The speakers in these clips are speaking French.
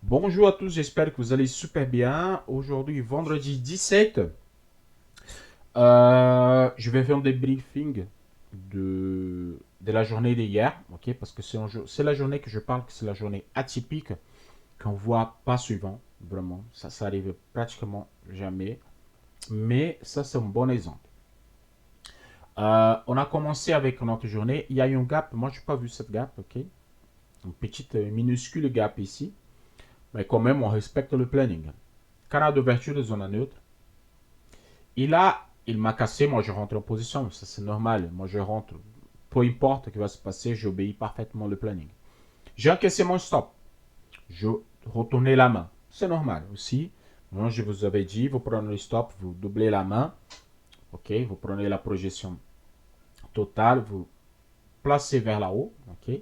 Bonjour à tous, j'espère que vous allez super bien. Aujourd'hui, vendredi 17, je vais faire un débriefing de la journée d'hier, ok? Parce que c'est la journée que je parle, que c'est la journée atypique qu'on voit pas souvent, vraiment. Ça arrive pratiquement jamais. Mais ça, c'est un bon exemple. On a commencé avec notre journée. Il y a eu un gap. Moi, je n'ai pas vu cette gap, ok? Une petite, minuscule gap ici. Mais quand même, on respecte le planning. Canal d'ouverture de zone neutre. Et là, il m'a cassé, moi je rentre en position, ça c'est normal. Moi je rentre, peu importe ce qui va se passer, j'obéis parfaitement le planning. J'ai encaissé mon stop, je retournais la main, c'est normal aussi. Moi je vous avais dit, vous prenez le stop, vous doublez la main, ok, vous prenez la projection totale, vous placez vers là haut, ok,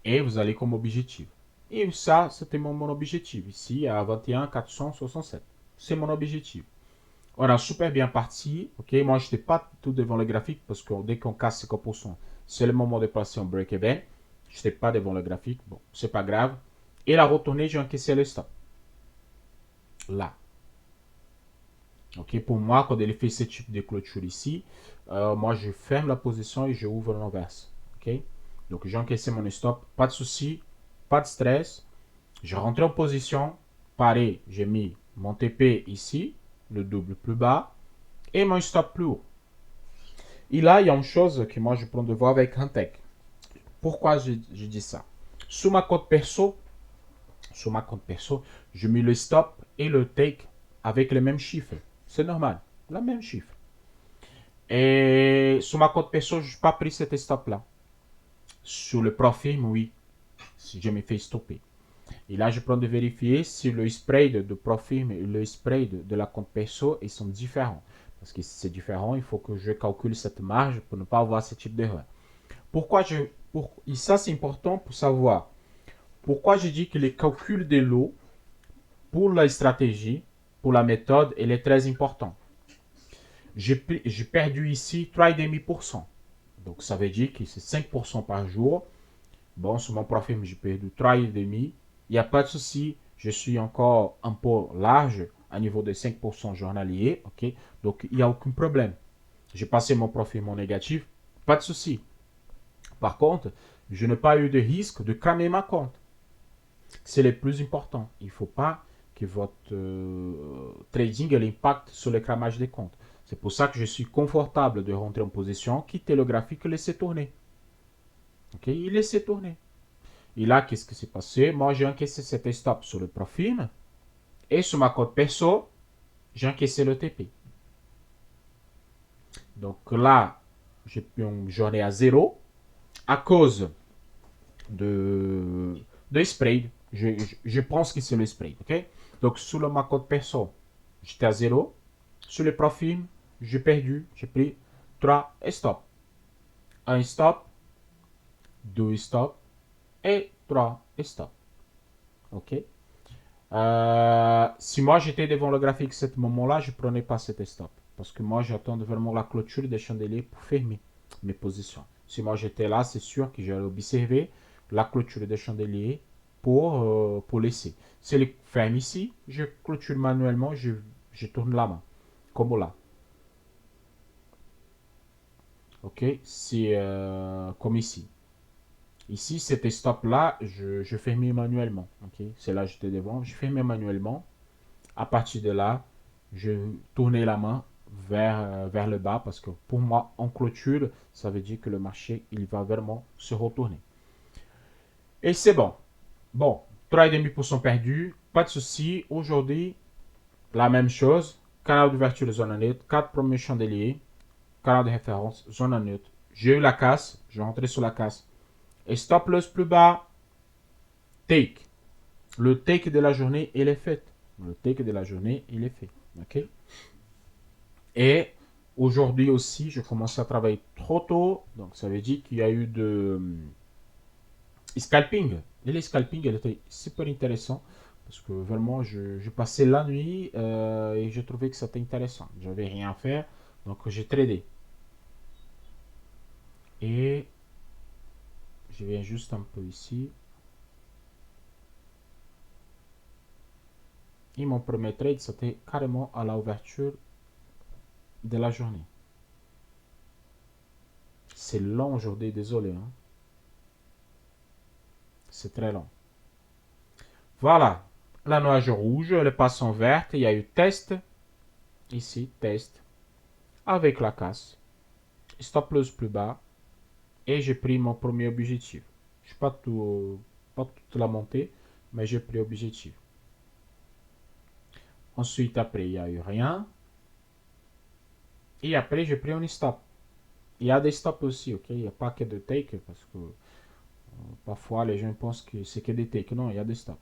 et vous allez comme objectif. Et ça, c'était mon objectif ici à 21 467. C'est mon objectif. On a super bien parti. Ok, moi, je n'étais pas tout devant le graphique parce que dès qu'on casse 50%, c'est le moment de passer en break-even. Je n'étais pas devant le graphique. Bon, c'est pas grave. Et la retournée, j'ai encaissé le stop. Là. Ok, pour moi, quand il fait ce type de clôture ici, moi, je ferme la position et je ouvre l'inverse. Ok, donc j'ai encaissé mon stop. Pas de souci, pas de stress. Je rentre en position. Pareil, j'ai mis mon TP ici, le double plus bas, et mon stop plus haut. Et là, il y a une chose que moi je prends de voir avec Antec. Pourquoi je dis ça? Sur ma compte perso, sur ma compte perso, je mets le stop et le take avec les mêmes chiffres. C'est normal, la même chiffre. Et sur ma compte perso, je n'ai pas pris cet stop-là. Sur le profil, oui, si je me fais stopper. Et là, je prends de vérifier si le spread de profil et le spread de la compte perso ils sont différents. Parce que si c'est différent, il faut que je calcule cette marge pour ne pas avoir ce type d'erreur. Pourquoi et ça c'est important pour savoir pourquoi je dis que le calcul de l'eau pour la stratégie, pour la méthode, elle est très important. J'ai perdu ici 3,5%. Donc ça veut dire que c'est 5% par jour. Bon, sur mon profil, j'ai perdu 3,5%. Il n'y a pas de souci. Je suis encore un peu large à niveau de 5% journalier. Ok, donc il n'y a aucun problème. J'ai passé mon profil, mon négatif. Pas de souci. Par contre, je n'ai pas eu de risque de cramer ma compte. C'est le plus important. Il ne faut pas que votre trading ait l'impact sur le cramage des comptes. C'est pour ça que je suis confortable de rentrer en position, quitter le graphique et laisser tourner. Ok, il laisse tourner. Et là, qu'est-ce qui s'est passé? Moi, j'ai encaissé cet stop sur le profil et sur ma cote perso, j'ai encaissé le TP. Donc là, j'ai une journée à zéro à cause de spray. Je pense que c'est le spray. Ok? Donc, sur le ma cote perso, j'étais à zéro. Sur le profil, j'ai perdu. J'ai pris 3 stops. Un stop, deux stops et 3 stops. Ok? Si moi j'étais devant le graphique à ce moment-là, je ne prenais pas cet stop. Parce que moi, j'attends vraiment la clôture des chandeliers pour fermer mes positions. Si moi j'étais là, c'est sûr que j'allais observer la clôture des chandeliers pour laisser. Si elle ferme ici, je clôture manuellement, je tourne la main. Comme là. Ok? C'est comme ici. Ici, cet stop-là, je ferme manuellement. Ok? C'est là que j'étais devant. Je ferme manuellement. À partir de là, je tournais la main vers le bas parce que pour moi, en clôture, ça veut dire que le marché, il va vraiment se retourner. Et c'est bon. Bon, 3,5% perdu, pas de souci. Aujourd'hui, la même chose. Canal d'ouverture de zone neutre, 4 premiers chandeliers, canal de référence, zone neutre. J'ai eu la casse, je rentré sur la casse. Et stop loss plus bas, take. Le take de la journée, il est fait. Le take de la journée, il est fait. Ok? Et aujourd'hui aussi, je commence à travailler trop tôt. Donc, ça veut dire qu'il y a eu de scalping. Et les scalping, elle était super intéressant. Parce que vraiment, je passais la nuit et je trouvais que c'était intéressant. J'avais rien à faire. Donc, j'ai tradé. Et je viens juste un peu ici. Et mon premier trade, c'était carrément à l'ouverture de la journée. C'est long aujourd'hui, désolé. Hein. C'est très long. Voilà. La nuage rouge, elle passe en verte. Il y a eu test. Ici, test. Avec la casse. Stop loss plus bas. Et j'ai pris mon premier objectif. Je n'ai pas toute la montée, mais j'ai pris objectif. Ensuite, après, il n'y a eu rien. Et après, j'ai pris un stop. Il y a des stops aussi, ok? Il n'y a pas que de take, parce que parfois les gens pensent que c'est que des take. Non, il y a des stops.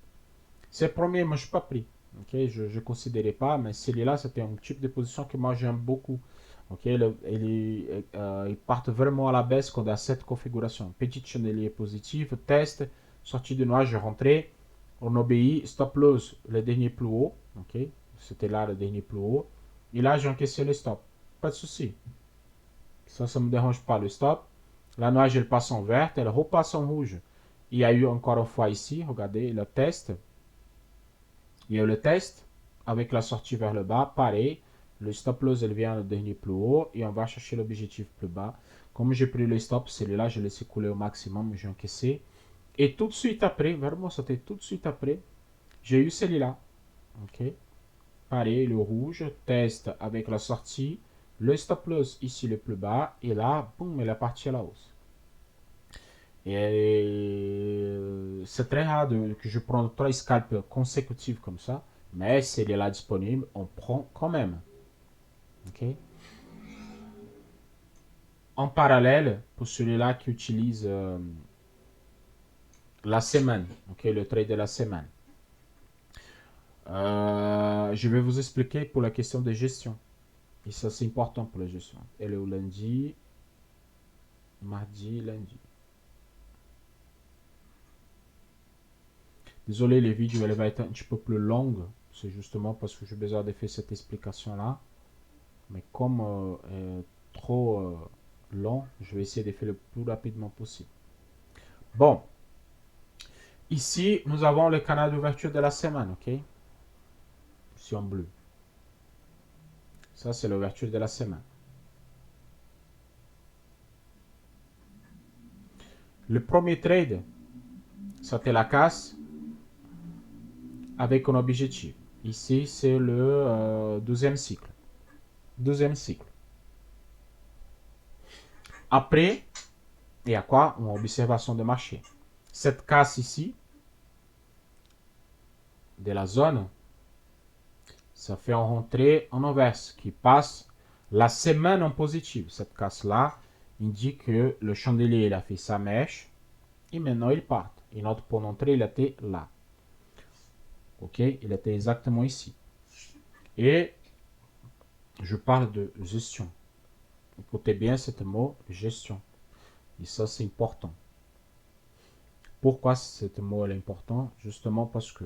C'est le premier, moi je n'ai pas pris. Ok, je ne considérais pas, mais celui-là, c'était un type de position que moi j'aime beaucoup. Ok, ils partent vraiment à la baisse quand on a cette configuration. Petite chandelier positive, test, sortie de noix, je rentrais, on obéit, stop loss, le dernier plus haut. Ok, c'était là le dernier plus haut. Et là, j'ai encaissé le stop. Pas de souci. Ça ne me dérange pas le stop. La noix, elle passe en verte, elle repasse en rouge. Il y a eu encore une fois ici, regardez, le test. Il y a le test avec la sortie vers le bas, pareil. Le stop loss, elle vient le dernier plus haut et on va chercher l'objectif plus bas. Comme j'ai pris le stop, celui-là, je l'ai laissé couler au maximum, j'ai encaissé. Et tout de suite après, vraiment, c'était tout de suite après, j'ai eu celui-là. Ok. Pareil, le rouge, test avec la sortie. Le stop loss ici le plus bas. Et là, boum, elle est partie à la hausse. Et c'est très rare que je prenne 3 scalps consécutifs comme ça. Mais si elle est là disponible, on prend quand même. Ok. En parallèle, pour celui-là qui utilise la semaine, ok, le trade de la semaine, je vais vous expliquer pour la question de gestion. Et ça, c'est important pour la gestion. Elle est au lundi, mardi, lundi. Désolé, les vidéos, elles vont être un petit peu plus longues. C'est justement parce que j'ai besoin de faire cette explication-là. Mais comme trop long, je vais essayer de faire le plus rapidement possible. Bon, ici, nous avons le canal d'ouverture de la semaine, ok? Ici en bleu. Ça, c'est l'ouverture de la semaine. Le premier trade, c'était la casse avec un objectif. Ici, c'est le 12e cycle. 12e cycle. Après, il y a quoi? Une observation de marché. Cette casse ici, de la zone, ça fait en rentrée en inverse qui passe la semaine en positif. Cette casse-là indique que le chandelier il a fait sa mèche et maintenant il part. Et notre point d'entrée il était là. Ok, il était exactement ici. Et je parle de gestion. Écoutez bien ce mot gestion. Et ça c'est important. Pourquoi ce mot est important? Justement parce que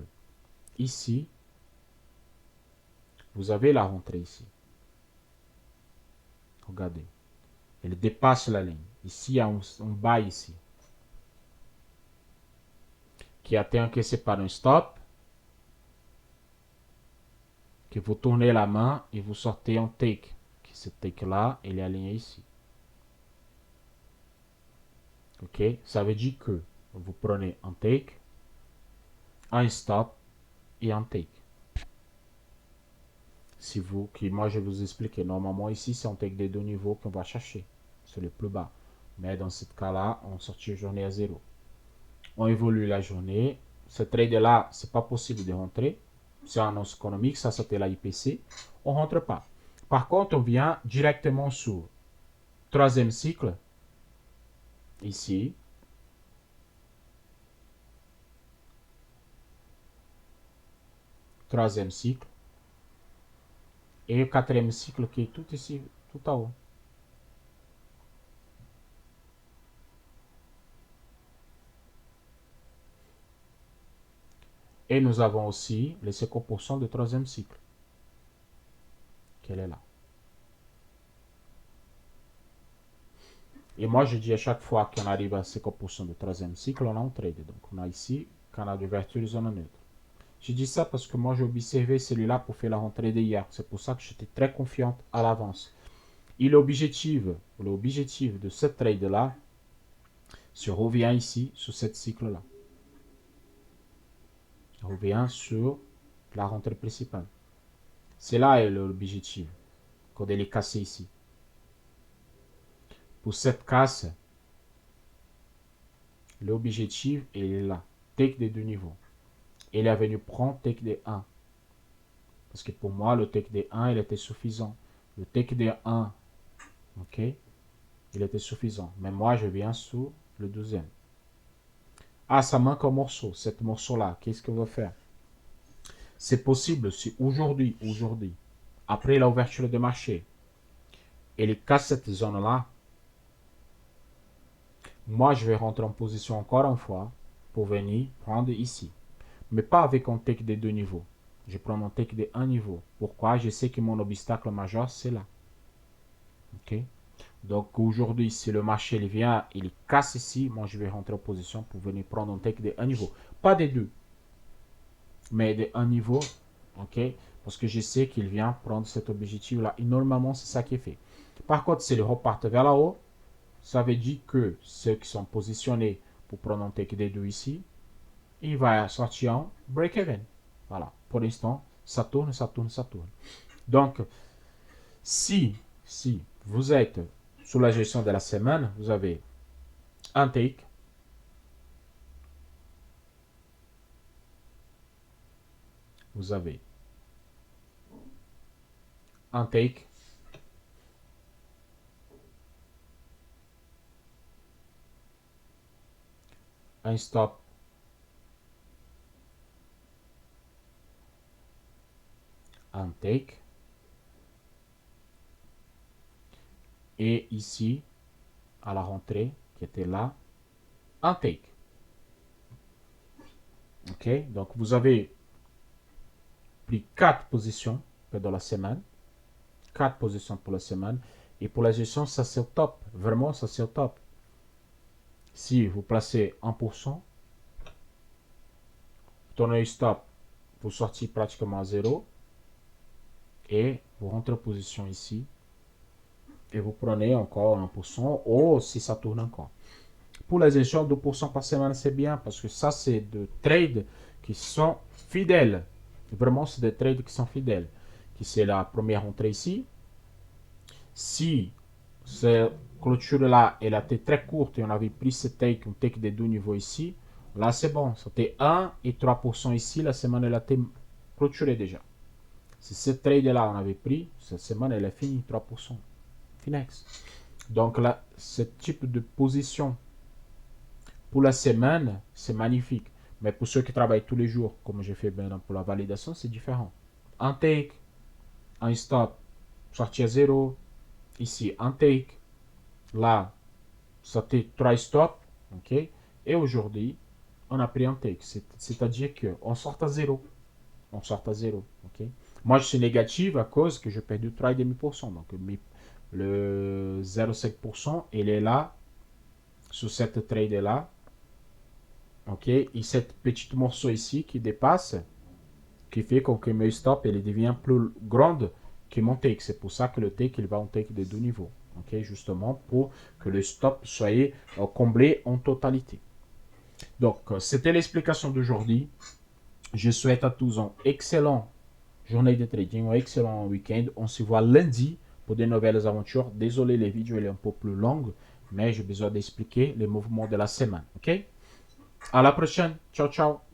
ici, vous avez la rentrée ici. Regardez. Elle dépasse la ligne. Ici, il y a un bas ici. Qui a été encaissé par un stop. Que vous tournez la main et vous sortez un take. Ce take là, il est aligné ici. Ok? Ça veut dire que vous prenez un take, un stop et un take. Si vous, moi je vais vous expliquer, normalement ici c'est un take des deux niveaux qu'on va chercher. C'est le plus bas. Mais dans ce cas-là, on sortit journée à zéro. On évolue la journée. Ce trade-là, c'est pas possible de rentrer. C'est un annonce économique, ça c'était la IPC. On rentre pas. Par contre, on vient directement sur troisième cycle. Ici. Troisième cycle. Et le quatrième cycle qui est tout ici, tout en haut. Et nous avons aussi les 50% de troisième cycle. Qu'elle est là. Et moi, je dis à chaque fois qu'on arrive à 50% de troisième cycle, on a un trade. Donc, on a ici, canal d'ouverture, zone neutre. Je dis ça parce que moi, j'ai observé celui-là pour faire la rentrée d'hier. C'est pour ça que j'étais très confiante à l'avance. Et l'objectif de ce trade-là se revient ici, sur cette cycle-là. Revient sur la rentrée principale. C'est là l'objectif, quand elle est cassée ici. Pour cette casse, l'objectif, il est là. Take des deux niveaux. Il est venu prendre take des 1. Parce que pour moi, le take des 1, il était suffisant. Le take des 1, ok, il était suffisant. Mais moi, je viens sur le 12e. Ah, ça manque un morceau. Cet morceau-là, qu'est-ce qu'on va faire? C'est possible si aujourd'hui, après l'ouverture de marché, il casse cette zone-là, moi, je vais rentrer en position encore une fois pour venir prendre ici. Mais pas avec un take des deux niveaux. Je prends un take de un niveau. Pourquoi? Je sais que mon obstacle majeur, c'est là. Ok? Donc aujourd'hui, si le marché il vient, il casse ici, moi je vais rentrer en position pour venir prendre un take de un niveau. Pas des deux, mais de un niveau. Ok? Parce que je sais qu'il vient prendre cet objectif-là. Et normalement, c'est ça qui est fait. Par contre, si le repart vers là haut, ça veut dire que ceux qui sont positionnés pour prendre un take des deux ici, il va sortir en break-even. Voilà. Pour l'instant, ça tourne, ça tourne, ça tourne. Donc, si vous êtes sous la gestion de la semaine, vous avez un take, vous avez un take, un stop, un take, et ici, à la rentrée, qui était là, un take. Ok, donc vous avez pris 4 positions pendant la semaine, 4 positions pour la semaine, et pour la gestion, ça c'est au top, vraiment ça c'est au top. Si vous placez 1%, tournez stop, vous sortez pratiquement à 0, et vous rentrez en position ici, et vous prenez encore 1%, ou si ça tourne encore. Pour la gestion, 2% par semaine, c'est bien, parce que ça, c'est des trades qui sont fidèles. Vraiment, c'est des trades qui sont fidèles. Qui c'est la première entrée ici. Si cette clôture-là, elle a été très courte et on avait pris ce take, un take des deux niveaux ici, là, c'est bon. C'était 1 et 3% ici. La semaine, elle a été clôturée déjà. Si ce trade-là, on avait pris, cette semaine, elle a fini 3%. Finex. Donc là, ce type de position pour la semaine, c'est magnifique. Mais pour ceux qui travaillent tous les jours, comme j'ai fait maintenant pour la validation, c'est différent. Un take, un stop, sortie à 0. Ici, un take. Là, c'était 3 stops. Ok. Et aujourd'hui, on a pris un take. C'est-à-dire qu'on sort à 0. On sort à 0. Ok. Moi, je suis négatif à cause que je perds 3,5%. Donc, le 0,5%, il est là, sur cette trade-là. Ok, et cette petite morceau ici qui dépasse, qui fait que mes stop il devient plus grande que mon take. C'est pour ça que le take il va en take de deux niveaux. Ok, justement pour que le stop soit comblé en totalité. Donc c'était l'explication d'aujourd'hui. Je souhaite à tous une excellente journée de trading, un excellent week-end. On se voit lundi pour de nouvelles aventures. Désolé, les vidéos elle est un peu plus longue, mais j'ai besoin d'expliquer les mouvements de la semaine. Ok? À la prochaine. Ciao, ciao.